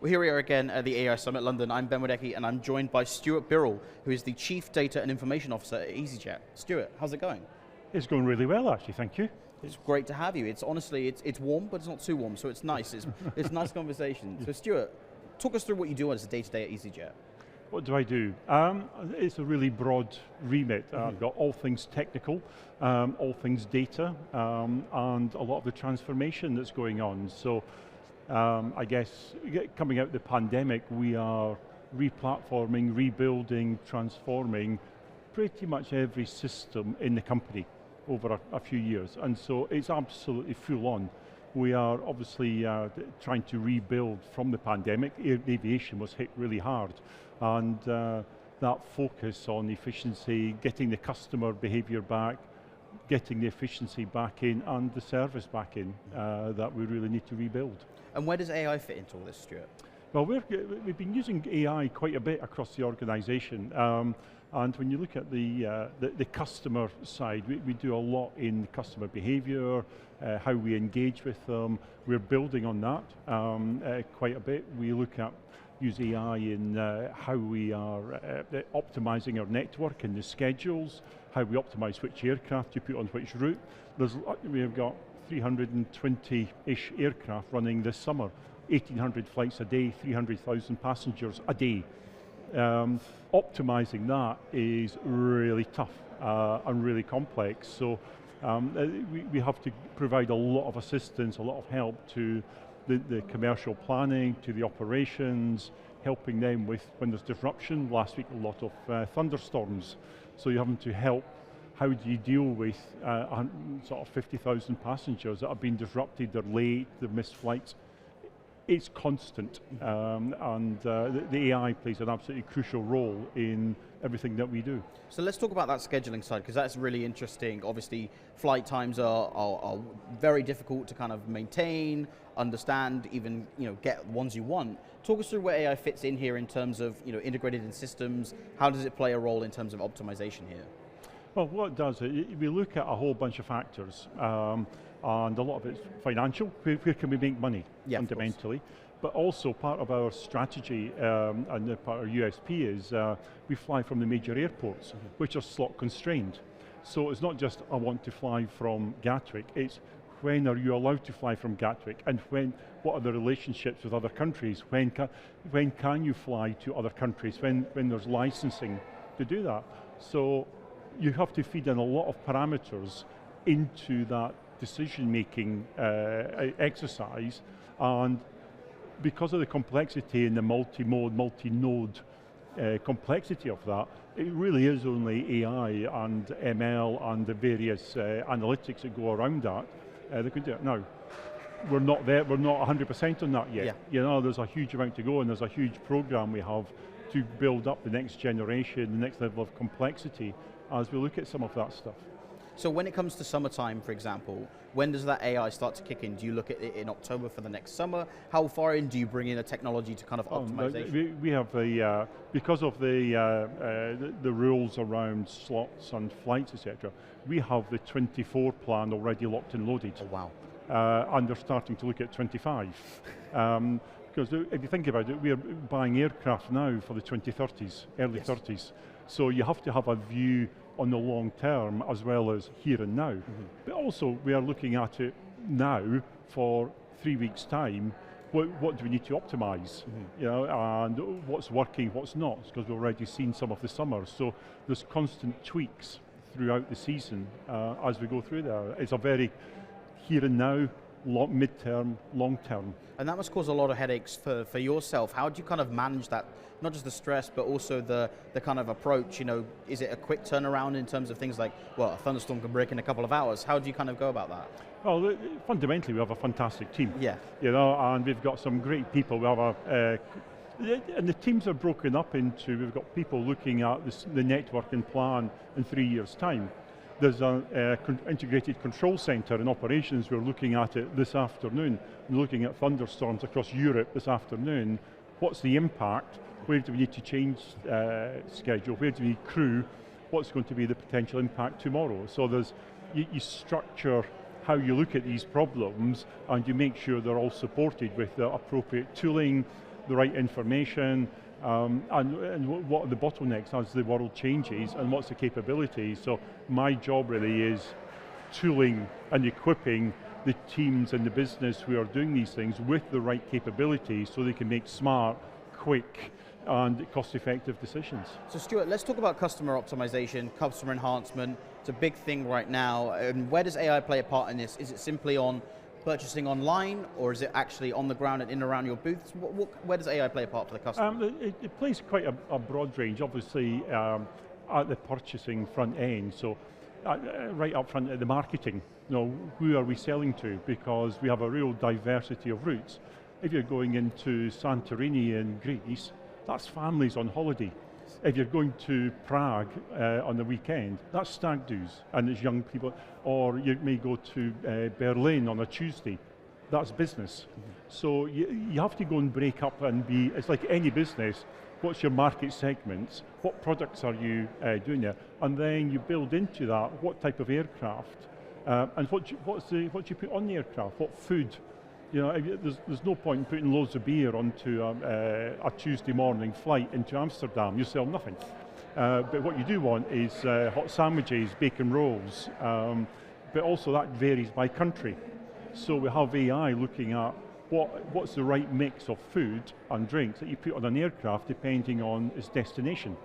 Well, here we are again at the AI Summit London. I'm Ben Wodecki, and I'm joined by Stuart Birrell, who is the Chief Data and Information Officer at EasyJet. Stuart, how's it going? It's going really well, actually, thank you. It's great to have you. It's honestly, it's warm, but it's not too warm, so it's nice. It's nice conversation. So Stuart, talk us through what you do as a day-to-day at EasyJet. What do I do? It's a really broad remit. I've got all things technical, all things data, and a lot of the transformation that's going on. So I guess coming out of the pandemic, we are replatforming, rebuilding, transforming pretty much every system in the company over a few years. And so it's absolutely full on. We are obviously trying to rebuild from the pandemic. Aviation was hit really hard. And that focus on efficiency, getting the customer behavior back, getting the efficiency back in, and the service back in, that we really need to rebuild. And where does AI fit into all this, Stuart? Well, we've been using AI quite a bit across the organization. And when you look at the customer side, we do a lot in customer behavior, how we engage with them. We're building on that quite a bit. We look at use AI in how we are optimizing our network and the schedules, how we optimize which aircraft you put on which route. We've got 320-ish aircraft running this summer, 1,800 flights a day, 300,000 passengers a day. Optimizing that is really tough and really complex. So we have to provide a lot of assistance, a lot of help to the commercial planning, to the operations, helping them with when there's disruption. Last week, a lot of thunderstorms. So you're having to help. How do you deal with sort of 50,000 passengers that have been disrupted, they're late, they've missed flights? It's constant, and the AI plays an absolutely crucial role in everything that we do. So let's talk about that scheduling side, because that's really interesting. Obviously, flight times are very difficult to kind of maintain, understand, even get ones you want. Talk us through where AI fits in here in terms of integrated in systems. How does it play a role in terms of optimization here? Well, what it does, we look at a whole bunch of factors, and a lot of it's financial. Where can we make money, fundamentally? But also part of our strategy and part of our USP is we fly from the major airports, which are slot constrained. So it's not just I want to fly from Gatwick, it's when are you allowed to fly from Gatwick, and what are the relationships with other countries? When can you fly to other countries? When there's licensing to do that? So you have to feed in a lot of parameters into that decision-making exercise, and because of the complexity and the multi-mode, multi-node complexity of that, it really is only AI and ML and the various analytics that go around that that can do it. Now, we're not there, we're not 100% on that yet. Yeah. There's a huge amount to go, and there's a huge program we have to build up the next generation, the next level of complexity as we look at some of that stuff. So when it comes to summertime, for example, when does that AI start to kick in? Do you look at it in October for the next summer? How far in do you bring in a technology to kind of optimization? We have because of the rules around slots and flights, etc. We have the 24 plan already locked and loaded. Oh, wow. And they're starting to look at 25. Because if you think about it, we are buying aircraft now for the 2030s, early 30s. So you have to have a view on the long term as well as here and now. But also we are looking at it now for 3 weeks' time. What do we need to optimize? And what's working, what's not, because we've already seen some of the summers. So there's constant tweaks throughout the season as we go through there. It's a very here and now, mid-term, long-term. And that must cause a lot of headaches for yourself. How do you kind of manage that, not just the stress, but also the kind of approach? Is it a quick turnaround in terms of things like, well, a thunderstorm can break in a couple of hours? How do you kind of go about that? Well, fundamentally, we have a fantastic team. Yeah. And we've got some great people. We have and the teams are broken up into, we've got people looking at the network and plan in 3 years' time. There's an integrated control center in operations. We're looking at it this afternoon. We're looking at thunderstorms across Europe this afternoon. What's the impact? Where do we need to change schedule? Where do we need crew? What's going to be the potential impact tomorrow? So you structure how you look at these problems, and you make sure they're all supported with the appropriate tooling, the right information, and what are the bottlenecks as the world changes, and what's the capability. So my job really is tooling and equipping the teams in the business who are doing these things with the right capabilities so they can make smart, quick, and cost-effective decisions. So Stuart, let's talk about customer optimization, customer enhancement. It's a big thing right now. And where does AI play a part in this? Is it simply on purchasing online, or is it actually on the ground and in and around your booths? Where does AI play a part for the customer? It plays quite a broad range, obviously at the purchasing front end. So right up front at the marketing, who are we selling to? Because we have a real diversity of routes. If you're going into Santorini in Greece, that's families on holiday. If you're going to Prague on the weekend, that's stag do's, and it's young people. Or you may go to Berlin on a Tuesday, that's business. So you have to go and break up and it's like any business, what's your market segments, what products are you doing there, and then you build into that what type of aircraft, and what you put on the aircraft, what food. There's no point in putting loads of beer onto a Tuesday morning flight into Amsterdam. You sell nothing. But what you do want is hot sandwiches, bacon rolls, but also that varies by country. So we have AI looking at what's the right mix of food and drinks that you put on an aircraft depending on its destination.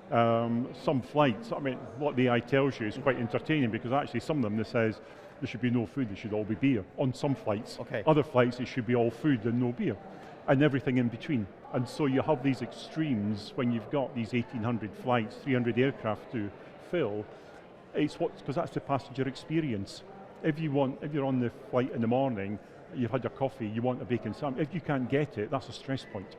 Some flights, what the AI tells you is quite entertaining, because actually some of them, it says there should be no food, it should all be beer on some flights. Okay. Other flights, it should be all food and no beer, and everything in between. And so you have these extremes when you've got these 1,800 flights, 300 aircraft to fill. Because that's the passenger experience. If you're on the flight in the morning, you've had your coffee, you want a bacon sandwich. If you can't get it, that's a stress point.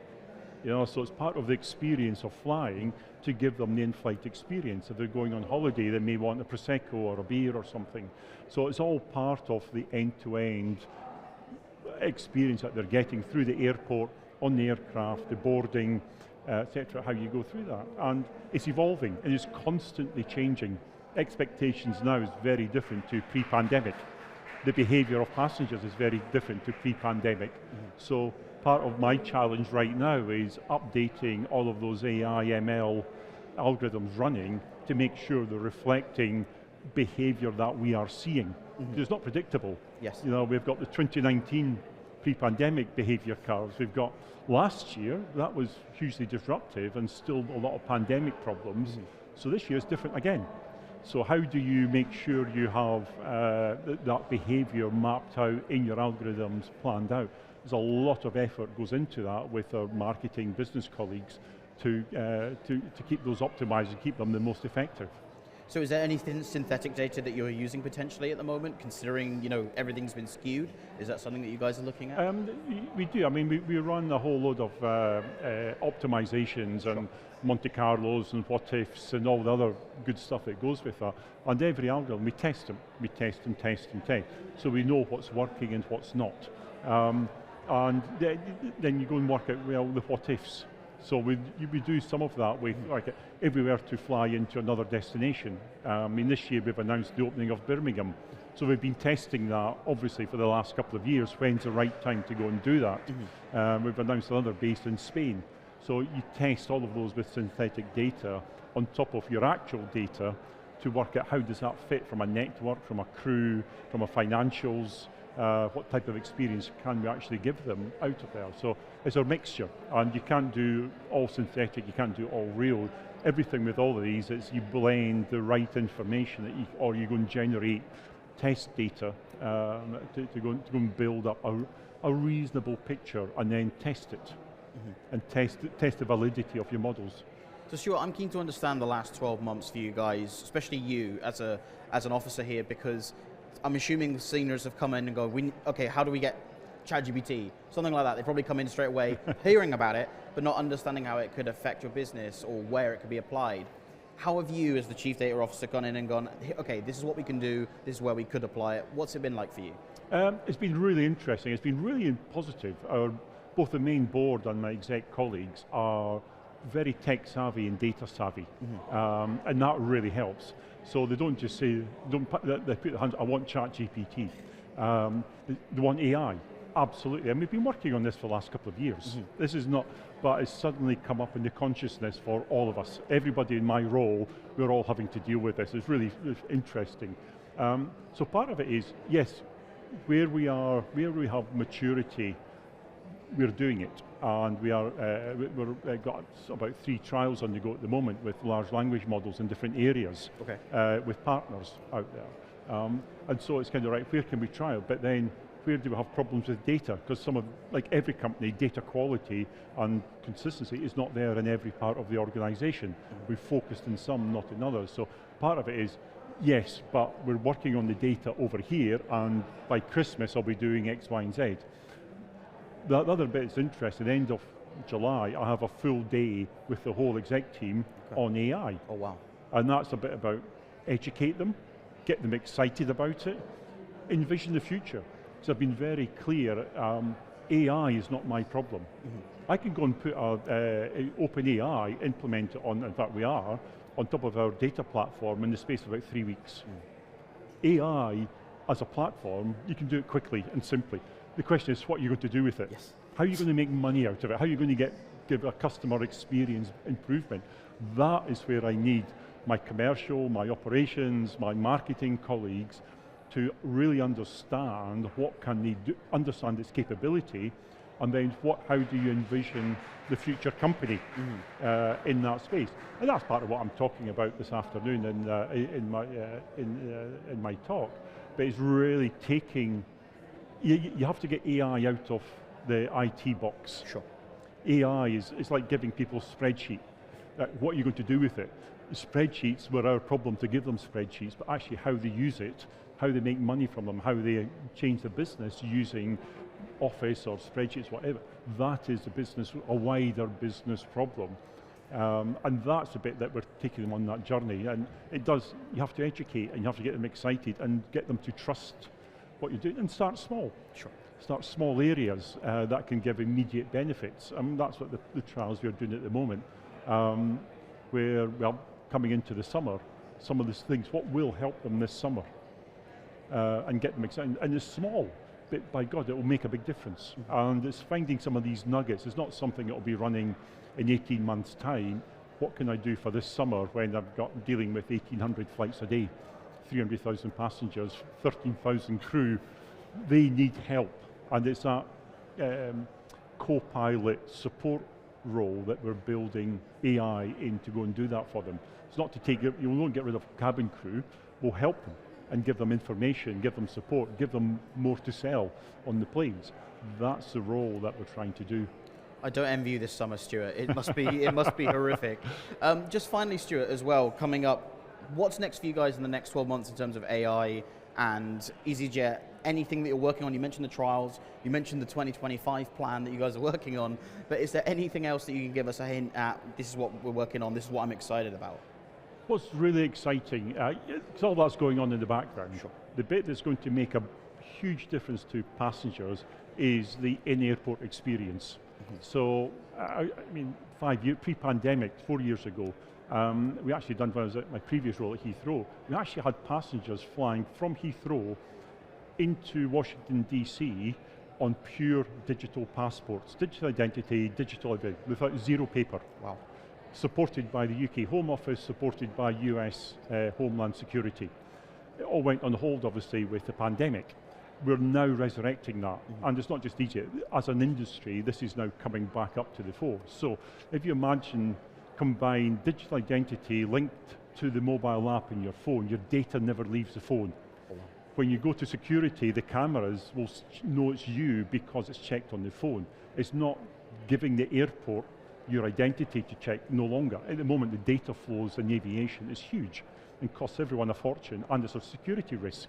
So it's part of the experience of flying to give them the in-flight experience. If they're going on holiday, they may want a Prosecco or a beer or something. So it's all part of the end-to-end experience that they're getting through the airport, on the aircraft, the boarding, etc., how you go through that. And it's evolving, and it's constantly changing. Expectations now is very different to pre-pandemic. The behavior of passengers is very different to pre-pandemic. So part of my challenge right now is updating all of those AI, ML algorithms running to make sure they're reflecting behavior that we are seeing. It's not predictable. Yes. We've got the 2019 pre-pandemic behavior curves. We've got last year, that was hugely disruptive and still a lot of pandemic problems. So this year is different again. So how do you make sure you have that behavior mapped out in your algorithms, planned out? There's a lot of effort goes into that with our marketing business colleagues to keep those optimized and keep them the most effective. So is there anything synthetic data that you're using potentially at the moment, considering everything's been skewed? Is that something that you guys are looking at? We do. We run a whole load of optimizations and Monte Carlos and what ifs and all the other good stuff that goes with that. And every algorithm, we test them. We test and test and test. So we know what's working and what's not. And then you go and work out, the what ifs. So we do some of that with, if we were to fly into another destination. This year we've announced the opening of Birmingham. So we've been testing that, obviously, for the last couple of years. When's the right time to go and do that? We've announced another base in Spain. So you test all of those with synthetic data on top of your actual data to work out how does that fit from a network, from a crew, from a financials, what type of experience can we actually give them out of there. So it's a mixture, and you can't do all synthetic, you can't do all real. Everything with all of these is you blend the right information or you go and generate test data to go and build up a reasonable picture and then test it. And test the validity of your models. So Stuart, I'm keen to understand the last 12 months for you guys, especially you as an officer here, because I'm assuming the seniors have come in and go, okay, how do we get ChatGPT? Something like that. They probably come in straight away, hearing about it, but not understanding how it could affect your business or where it could be applied. How have you, as the Chief Data Officer, gone in and gone, okay, this is what we can do, this is where we could apply it. What's it been like for you? It's been really interesting. It's been really positive. Both the main board and my exec colleagues are very tech savvy and data savvy, and that really helps. So they don't just say, they put their hands, I want ChatGPT. They want AI. absolutely, and we've been working on this for the last couple of years. This is not, but it's suddenly come up in the consciousness for all of us. Everybody in my role, we're all having to deal with this. It's really interesting. So part of it is, yes, where we have maturity, we're doing it, and we've got about 3 trials on the go at the moment with large language models in different areas, with partners out there. And so it's kind of right, where can we trial? But then, where do we have problems with data? Because like every company, data quality and consistency is not there in every part of the organization. We've focused in some, not in others. So part of it is, yes, but we're working on the data over here, and by Christmas I'll be doing X, Y, and Z. The other bit is interesting, at the end of July, I have a full day with the whole exec team on AI. Oh, wow. And that's a bit about educate them, get them excited about it, envision the future. So I've been very clear, AI is not my problem. I can go and put OpenAI, implement it on, in fact we are, on top of our data platform in the space of about 3 weeks. AI as a platform, you can do it quickly and simply. The question is, what are you going to do with it? Yes. How are you going to make money out of it? How are you going to give a customer experience improvement? That is where I need my commercial, my operations, my marketing colleagues to really understand what can they do, understand its capability, and then how do you envision the future company in that space? And that's part of what I'm talking about this afternoon in my talk. But it's really taking, you have to get AI out of the IT box. Sure. AI is like giving people a spreadsheet. What are you going to do with it? Spreadsheets were our problem to give them spreadsheets, but actually how they use it, how they make money from them, how they change the business using Office or spreadsheets, whatever. That is a wider business problem. And that's the bit that we're taking them on that journey. And you have to educate and you have to get them excited and get them to trust what you're doing and start small. Sure. Start small areas that can give immediate benefits. That's what the trials we're doing at the moment. Where, well, coming into the summer, some of these things, what will help them this summer and get them excited. And it's small, but by God, it will make a big difference. And it's finding some of these nuggets. It's not something that will be running in 18 months' time. What can I do for this summer when I've got dealing with 1,800 flights a day, 300,000 passengers, 13,000 crew? They need help. And it's that co-pilot support role that we're building AI in to go and do that for them. It's not to take, you won't get rid of cabin crew, we'll help them and give them information, give them support, give them more to sell on the planes. That's the role that we're trying to do. I don't envy you this summer, Stuart. It must be horrific. Just finally, Stuart, as well, coming up, what's next for you guys in the next 12 months in terms of AI and EasyJet? Anything that you're working on? You mentioned the trials, you mentioned the 2025 plan that you guys are working on, but is there anything else that you can give us a hint at, this is what we're working on, this is what I'm excited about? What's really exciting, it's all that's going on in the background. Sure. The bit that's going to make a huge difference to passengers is the in-airport experience. So, I mean, 5 years, pre-pandemic, 4 years ago, we actually done, when I was at my previous role at Heathrow, we actually had passengers flying from Heathrow into Washington, DC on pure digital passports, digital identity, digital identity, without zero paper. Wow. Supported by the UK Home Office, supported by US Homeland Security. It all went on hold, obviously, with the pandemic. We're now resurrecting that, and it's not just Egypt. As an industry, this is now coming back up to the fore. So, if you imagine combine digital identity linked to the mobile app in your phone, your data never leaves the phone. When you go to security, the cameras will know it's you because it's checked on the phone. It's not giving the airport your identity to check, no longer. At the moment, the data flows in aviation is huge and costs everyone a fortune, and it's a security risk.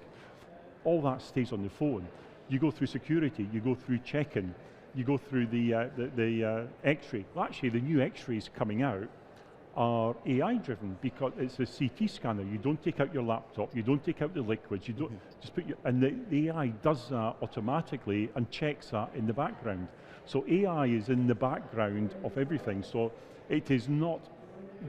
All that stays on the phone. You go through security, you go through check-in, you go through the X-ray. Well, actually, the new X-rays coming out are AI-driven because it's a CT scanner. You don't take out your laptop, you don't take out the liquids, you don't just put and the AI does that automatically and checks that in the background. So AI is in the background of everything. So it is not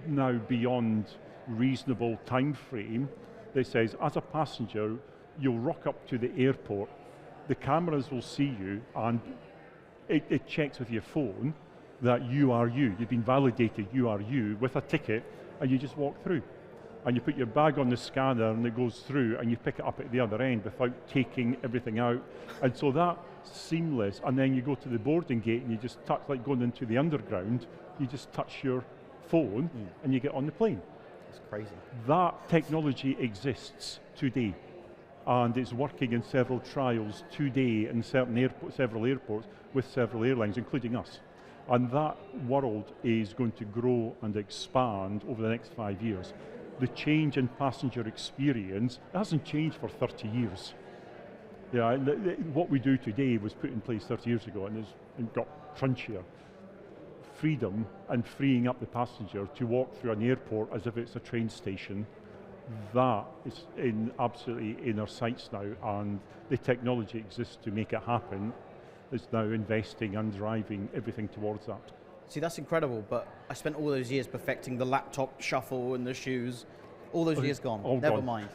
now beyond reasonable time frame that says, as a passenger, you'll rock up to the airport, the cameras will see you, and it checks with your phone that you are you. You've been validated, you are you, with a ticket, and you just walk through. And you put your bag on the scanner and it goes through, and you pick it up at the other end without taking everything out. And so that's seamless. And then you go to the boarding gate and you just touch, like going into the underground, you just touch your phone and you get on the plane. That's crazy. That technology exists today. And it's working in several trials today in several airports with several airlines, including us. And that world is going to grow and expand over the next 5 years. The change in passenger experience hasn't changed for 30 years. Yeah, what we do today was put in place 30 years ago, and it got crunchier. Freedom and freeing up the passenger to walk through an airport as if it's a train station, that is absolutely in our sights now, and the technology exists to make it happen. It's now investing and driving everything towards that. See, that's incredible, but I spent all those years perfecting the laptop shuffle and the shoes. All those years gone. Never mind.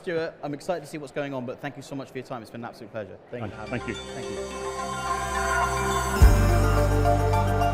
Stuart, I'm excited to see what's going on, but thank you so much for your time. It's been an absolute pleasure. Thank you. Thank you. Thank you.